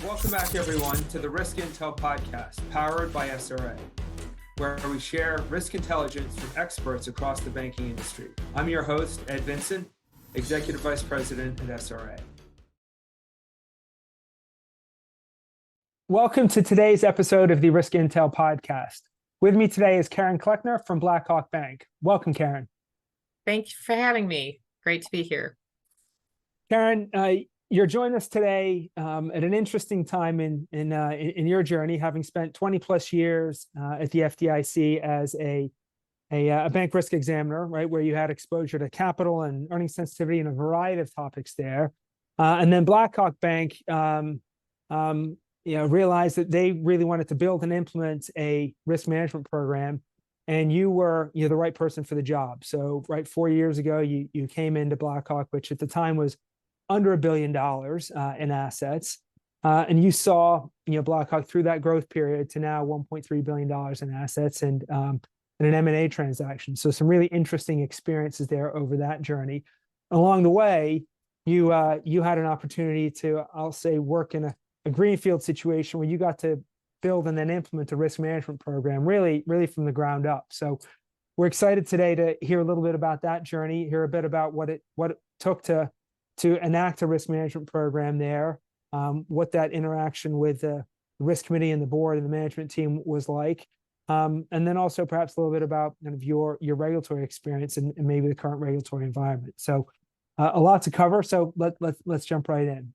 Welcome back, everyone, to the Risk Intel podcast, powered by SRA, where we share risk intelligence from experts across the banking industry. I'm your host, Ed Vincent, Executive Vice President at SRA. Welcome to today's episode of the Risk Intel podcast. With me today is Karen Kleckner from Blackhawk Bank. Welcome, Karen. Thank you for having me. Great to be here. Karen, you're joining us today at an interesting time in your journey, having spent 20 plus years at the FDIC as a bank risk examiner, right, where you had exposure to capital and earnings sensitivity and a variety of topics there. And then Blackhawk Bank, realized that they really wanted to build and implement a risk management program, and you were the right person for the job. So, right, 4 years ago, you came into Blackhawk, which at the time was under $1 billion in assets. And you saw, Blackhawk through that growth period to now $1.3 billion in assets and an M&A transaction. So some really interesting experiences there over that journey. Along the way, you had an opportunity to, I'll say, work in a greenfield situation where you got to build and then implement a risk management program, really from the ground up. So we're excited today to hear a little bit about that journey, hear a bit about what it took to enact a risk management program there, what that interaction with the risk committee and the board and the management team was like, and then also perhaps a little bit about kind of your regulatory experience and maybe the current regulatory environment. So a lot to cover. So let's jump right in.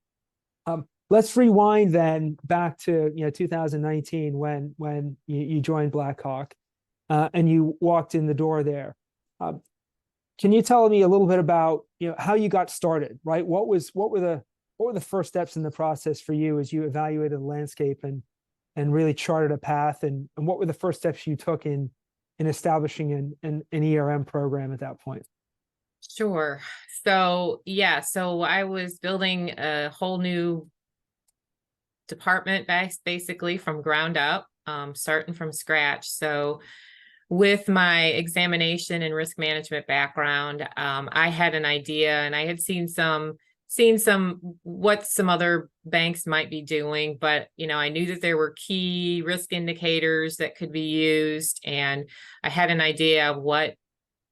Let's rewind then back to 2019 when you joined Blackhawk and you walked in the door there. Can you tell me a little bit about how you got started, right? What were the first steps in the process for you as you evaluated the landscape and really charted a path, and what were the first steps you took in establishing an ERM program at that point? Sure. So I was building a whole new department basically from ground up, starting from scratch. So with my examination and risk management background, I had an idea, and I had seen what some other banks might be doing, but I knew that there were key risk indicators that could be used, and I had an idea of what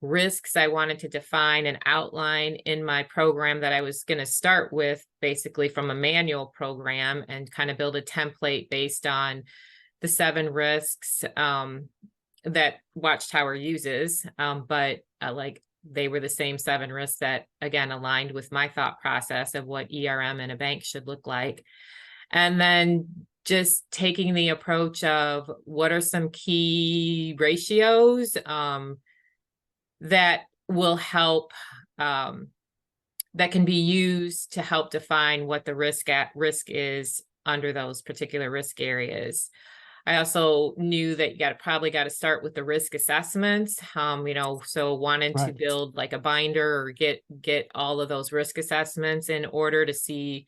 risks I wanted to define and outline in my program that I was going to start with, basically from a manual program, and kind of build a template based on the 7 risks that Watchtower uses, but they were the same 7 risks that, again, aligned with my thought process of what ERM in a bank should look like. And then just taking the approach of what are some key ratios that will help, that can be used to help define what the risk is under those particular risk areas. I also knew that you probably got to start with the risk assessments, so wanted to build like a binder or get all of those risk assessments in order to see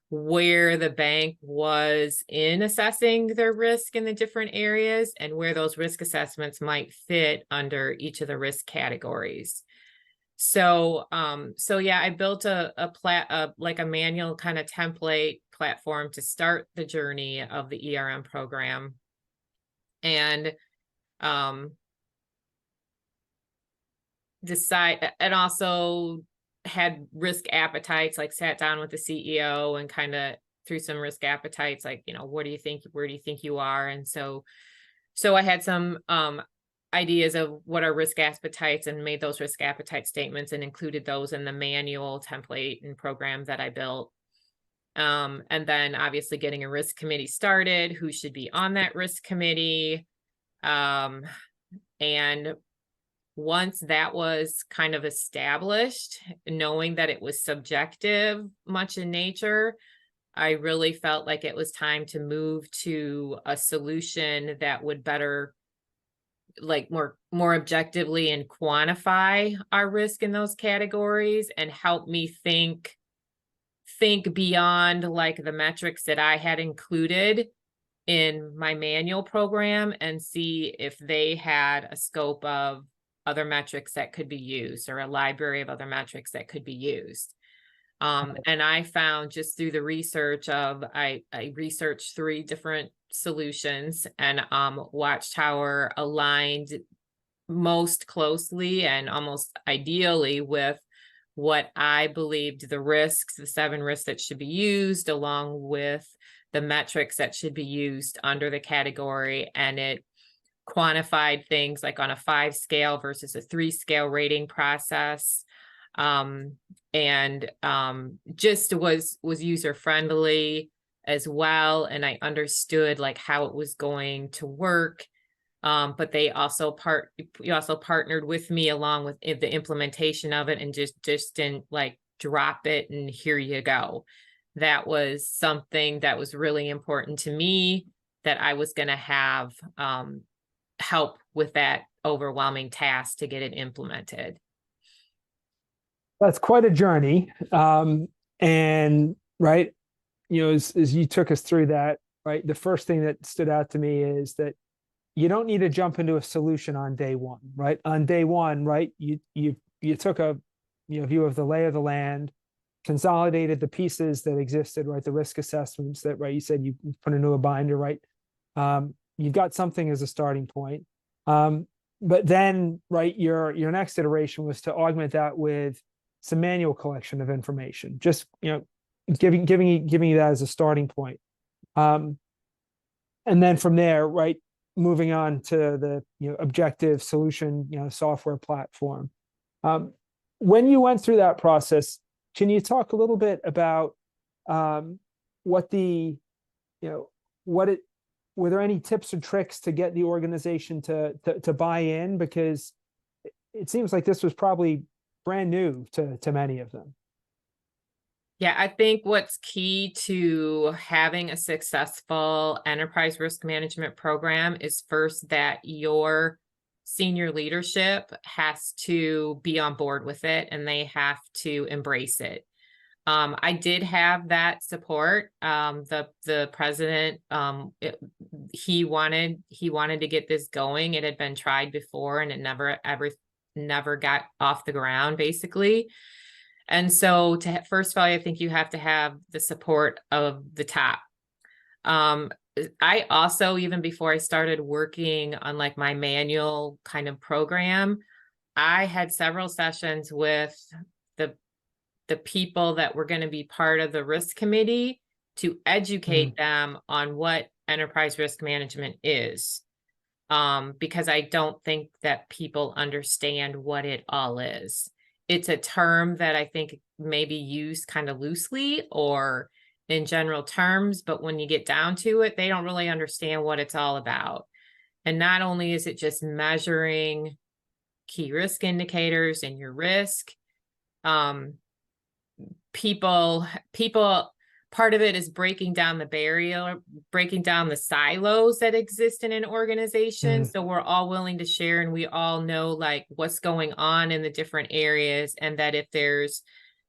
where the bank was in assessing their risk in the different areas and where those risk assessments might fit under each of the risk categories. So I built a manual kind of template platform to start the journey of the ERM program, and also had risk appetites, like sat down with the CEO and kind of through some risk appetites, like, where do you think you are? And so I had some ideas of what are risk appetites and made those risk appetite statements and included those in the manual template and program that I built. And then obviously getting a risk committee started, who should be on that risk committee. And once that was kind of established, knowing that it was subjective much in nature, I really felt like it was time to move to a solution that would better, like more objectively and quantify our risk in those categories and help me think beyond like the metrics that I had included in my manual program and see if they had a scope of other metrics that could be used or a library of other metrics that could be used. And I found just through the research of, I researched 3 different solutions and Watchtower aligned most closely and almost ideally with what I believed the risks, the 7 risks that should be used, along with the metrics that should be used under the category. And it quantified things like on a 5 scale versus a 3 scale rating process. Just was user friendly as well. And I understood like how it was going to work. But they also partnered with me along with the implementation of it, and just didn't like drop it and here you go. That was something that was really important to me, that I was going to have help with that overwhelming task to get it implemented. That's quite a journey. And right, as you took us through that, right, the first thing that stood out to me is that you don't need to jump into a solution on day one, right? On day one, right, you took a view of the lay of the land, consolidated the pieces that existed, right, the risk assessments that, right, you said you put into a binder, right? You've got something as a starting point. But then, right, your next iteration was to augment that with some manual collection of information, just giving you that as a starting point. And then from there, right, moving on to the objective solution software platform. When you went through that process, can you talk a little bit about what the were there any tips or tricks to get the organization to buy in, because it seems like this was probably brand new to many of them? Yeah, I think what's key to having a successful enterprise risk management program is first that your senior leadership has to be on board with it and they have to embrace it. I did have that support. The president, he wanted to get this going. It had been tried before and it never got off the ground, basically. And so first of all, I think you have to have the support of the top. I also, even before I started working on like my manual kind of program, I had several sessions with the people that were going to be part of the risk committee to educate them on what enterprise risk management is. Because I don't think that people understand what it all is. It's a term that I think may be used kind of loosely or in general terms, but when you get down to it, they don't really understand what it's all about. And not only is it just measuring key risk indicators and your risk, people, part of it is breaking down the barrier, breaking down the silos that exist in an organization. So we're all willing to share and we all know like what's going on in the different areas. And that if there's,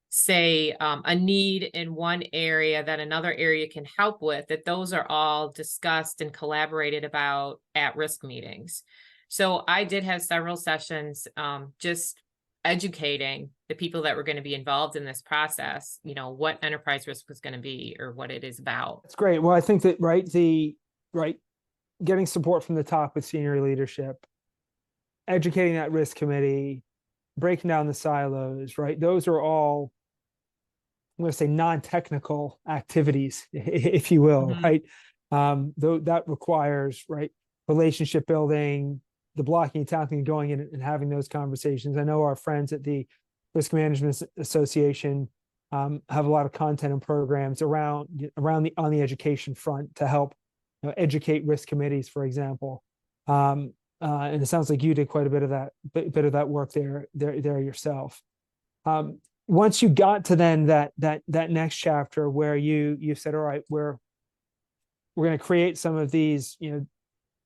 say, a need in one area that another area can help with, that those are all discussed and collaborated about at risk meetings. So I did have several sessions, just educating the people that were going to be involved in this process, what enterprise risk was going to be or what it is about. That's great. Well, I think that, getting support from the top with senior leadership, educating that risk committee, breaking down the silos, right? Those are all, I'm going to say, non-technical activities, if you will, right? Though that requires, right, relationship building, the blocking and tackling, going in and having those conversations. I know our friends at the Risk Management Association have a lot of content and programs on the education front to help educate risk committees, for example. And it sounds like you did quite a bit of that work there yourself. Once you got to then that next chapter where you said, all right, we're going to create some of these,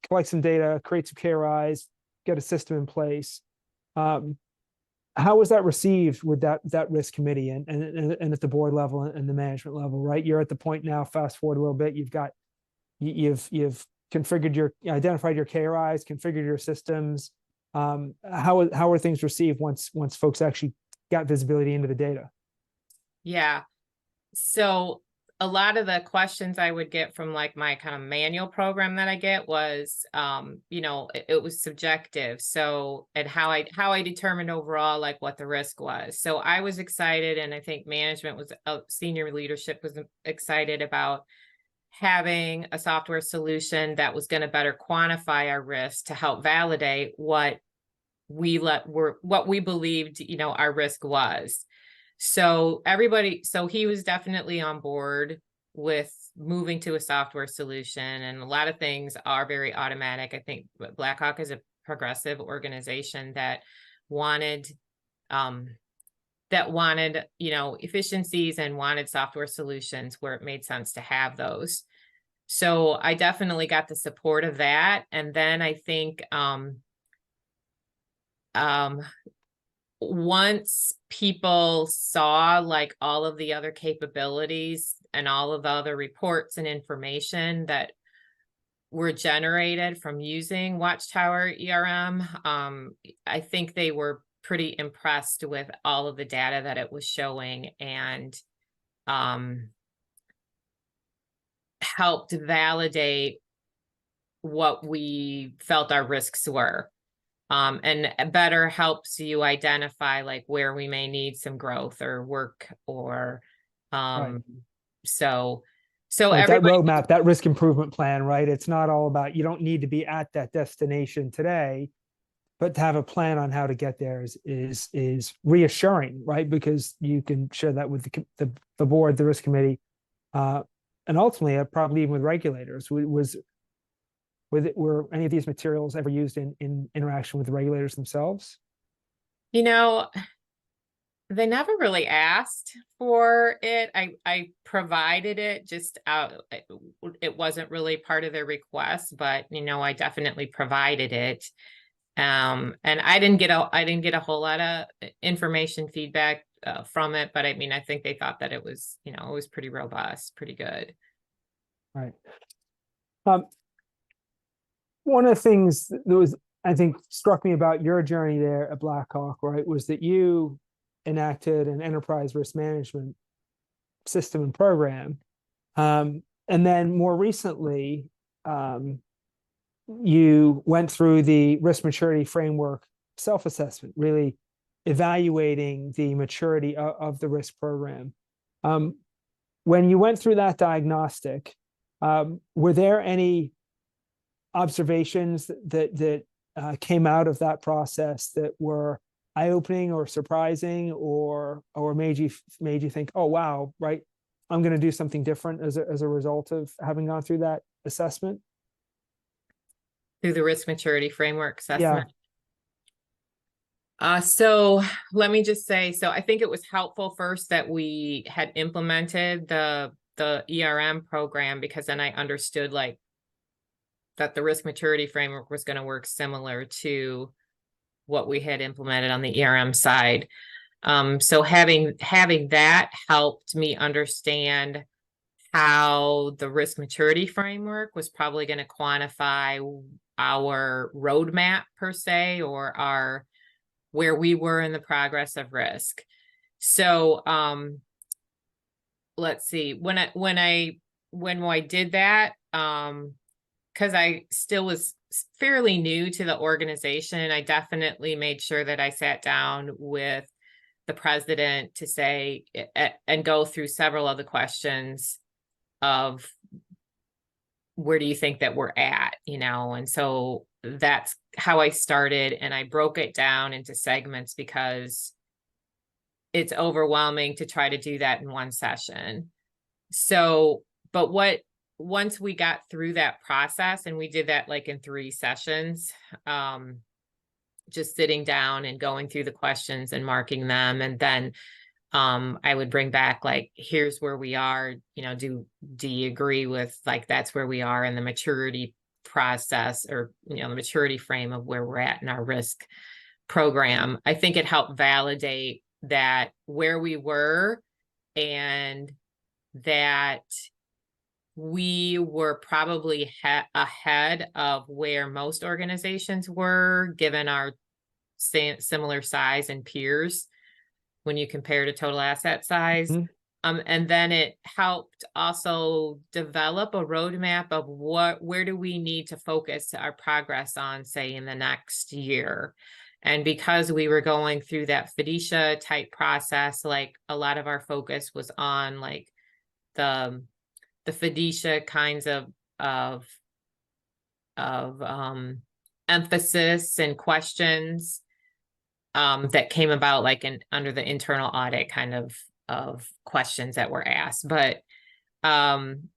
collect some data, create some KRIs, get a system in place. How was that received with that risk committee and at the board level and the management level, right? You're at the point now, fast forward a little bit, you've configured identified your KRIs, configured your systems. How are things received once folks actually got visibility into the data? Yeah. So a lot of the questions I would get from like my kind of manual program that I get was, it was subjective. So, and how I determined overall, like what the risk was. So I was excited, and I think management was, senior leadership was excited about having a software solution that was going to better quantify our risk to help validate what we believed, our risk was. So he was definitely on board with moving to a software solution, and a lot of things are very automatic. I think Blackhawk is a progressive organization that wanted, efficiencies and wanted software solutions where it made sense to have those. So I definitely got the support of that. And then I think, once people saw like all of the other capabilities and all of the other reports and information that were generated from using Watchtower ERM, I think they were pretty impressed with all of the data that it was showing, and helped validate what we felt our risks were. And better helps you identify like where we may need some growth or work, or Right. so Right, that everybody. roadmap, that risk improvement plan, right? It's not all about, you don't need to be at that destination today, but to have a plan on how to get there is reassuring, right? Because you can share that with the board, the risk committee, and ultimately, probably even with regulators. Were any of these materials ever used in interaction with the regulators themselves? You know, they never really asked for it. I provided it just out. It wasn't really part of their request, but I definitely provided it. And I didn't get a whole lot of information feedback from it, but I mean, I think they thought that it was, it was pretty robust, pretty good. Right. One of the things that was, I think, struck me about your journey there at Blackhawk, right, was that you enacted an enterprise risk management system and program. And then more recently, you went through the risk maturity framework self-assessment, really evaluating the maturity of the risk program. When you went through that diagnostic, were there any observations that came out of that process that were eye-opening or surprising, or made you think, oh wow, right, I'm going to do something different as a result of having gone through that assessment? Through the risk maturity framework Yeah. assessment. So let me just say, so I think it was helpful first that we had implemented the ERM program, because then I understood like that the risk maturity framework was going to work similar to what we had implemented on the ERM side. So having that helped me understand how the risk maturity framework was probably going to quantify our roadmap per se, or where we were in the progress of risk. So let's see, when I did that, because I still was fairly new to the organization, I definitely made sure that I sat down with the president to say and go through several of the questions of where do you think that we're at, and so that's how I started, and I broke it down into segments because it's overwhelming to try to do that in one session. So, but once we got through that process, and we did that like in 3 sessions, just sitting down and going through the questions and marking them, and then I would bring back like, here's where we are, do you agree with like, that's where we are in the maturity process, or the maturity frame of where we're at in our risk program. I think it helped validate that where we were, and that we were probably ahead of where most organizations were, given our similar size and peers. when you compare to total asset size. Mhm. And then it helped also develop a roadmap of where do we need to focus our progress on, say, in the next year. And because we were going through that fiducia type process, like a lot of our focus was on like the fiducia kinds of emphasis and questions that came about like under the internal audit kind of questions that were asked. But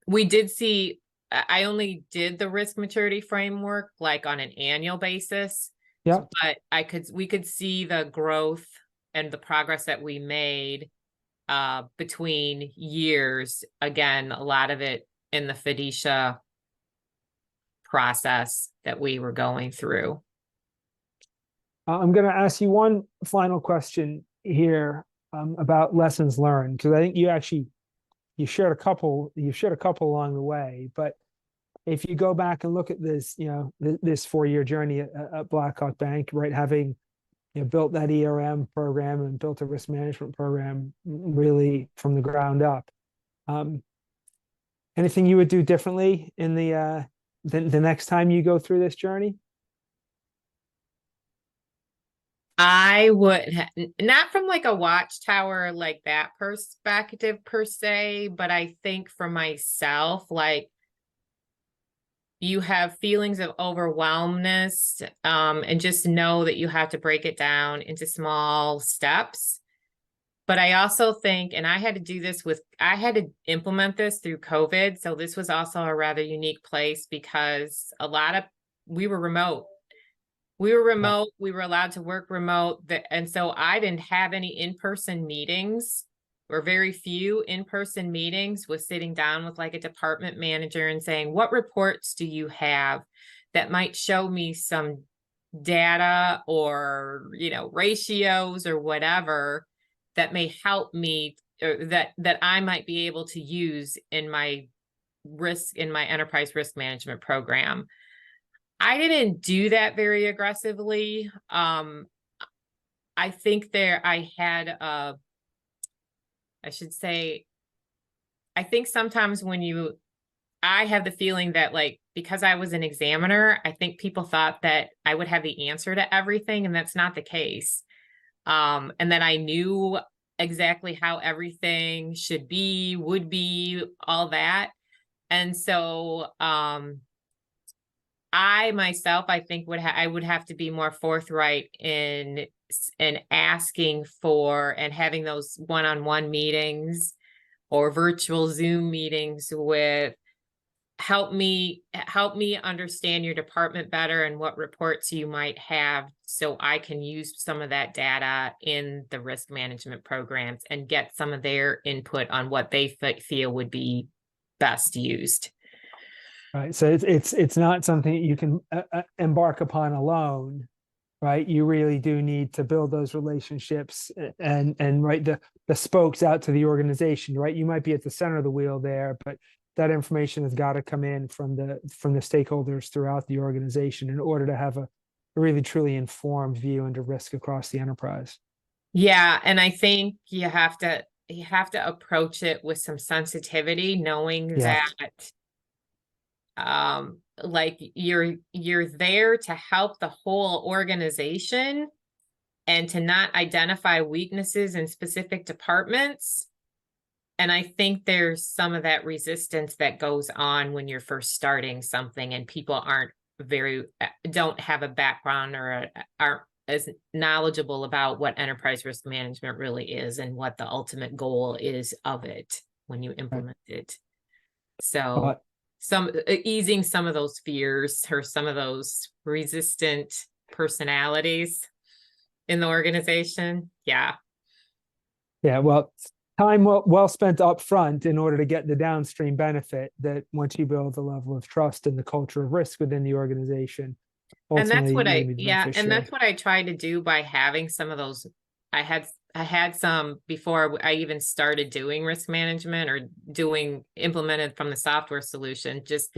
we did see, I only did the risk maturity framework like on an annual basis, Yeah. but we could see the growth and the progress that we made between years. Again, a lot of it in the fiducia process that we were going through. I'm going to ask you one final question here about lessons learned, because I think you shared a couple along the way. But if you go back and look at this, this 4-year journey at Blackhawk Bank, right, having built that ERM program and built a risk management program really from the ground up, anything you would do differently in the next time you go through this journey? I would not from like a watchtower like that perspective per se, but I think for myself, like you have feelings of overwhelmness, and just know that you have to break it down into small steps. But I also think, and I had to implement this through COVID. So this was also a rather unique place because we were remote. We were allowed to work remote. And so I didn't have any in-person meetings, or very few in-person meetings, with sitting down with like a department manager and saying, what reports do you have that might show me some data or, ratios or whatever that may help me, or that I might be able to use in my enterprise risk management program. I didn't do that very aggressively. I think I think sometimes I have the feeling that like, because I was an examiner, I think people thought that I would have the answer to everything, and that's not the case. And that I knew exactly how everything would be, all that. And so, I myself, I think I would have to be more forthright in asking for and having those one-on-one meetings or virtual Zoom meetings with help me understand your department better and what reports you might have, so I can use some of that data in the risk management programs and get some of their input on what they feel would be best used. Right. So it's not something that you can embark upon alone, right? You really do need to build those relationships and right the spokes out to the organization, right? You might be at the center of the wheel there, but that information has got to come in from the stakeholders throughout the organization in order to have a really truly informed view into risk across the enterprise. Yeah, and I think you have to approach it with some sensitivity, knowing Yeah. that like you're there to help the whole organization and to not identify weaknesses in specific departments. And I think there's some of that resistance that goes on when you're first starting something and people don't have a background or aren't as knowledgeable about what enterprise risk management really is and what the ultimate goal is of it when you implement it. So easing some of those fears or some of those resistant personalities in the organization. Yeah. Yeah. Well, time well spent up front in order to get the downstream benefit that once you build the level of trust and the culture of risk within the organization. And that's what that's what I tried to do by having some of those. I had some before I even started doing risk management or implemented from the software solution, just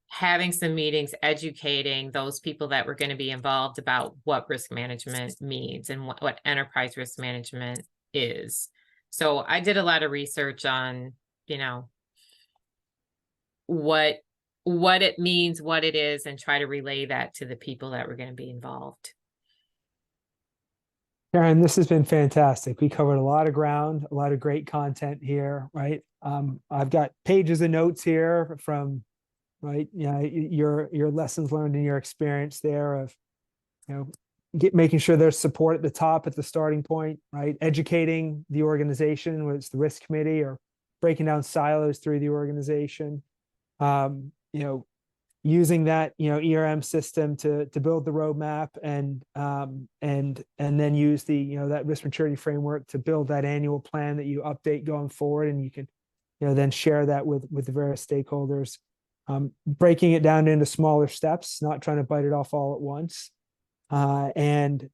having some meetings, educating those people that were going to be involved about what risk management means and what enterprise risk management is. So I did a lot of research on, you know, what it means, what it is, and try to relay that to the people that were going to be involved. Karen, this has been fantastic. We covered a lot of ground, a lot of great content here, right? I've got pages of notes here from, right, your lessons learned and your experience there of, making sure there's support at the top at the starting point, right? Educating the organization, whether it's the risk committee or breaking down silos through the organization. Using that ERM system to build the roadmap and then use the that risk maturity framework to build that annual plan that you update going forward, and you can then share that with the various stakeholders. Breaking it down into smaller steps, not trying to bite it off all at once, and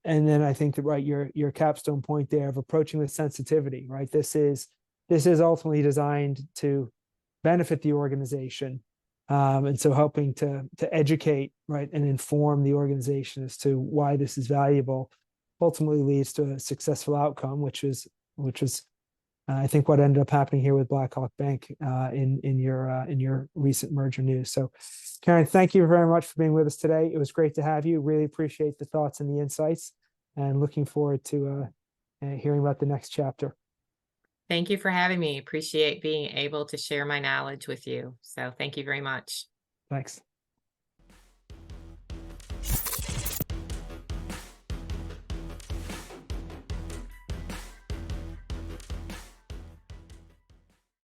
then I think that, right, your capstone point there of approaching with sensitivity, right? This is ultimately designed to benefit the organization. And so helping to educate, right, and inform the organization as to why this is valuable ultimately leads to a successful outcome, which was I think what ended up happening here with Blackhawk Bank in your recent merger news. So, Karen, thank you very much for being with us today. It was great to have you. Really appreciate the thoughts and the insights, and looking forward to hearing about the next chapter. Thank you for having me. Appreciate being able to share my knowledge with you. So thank you very much. Thanks.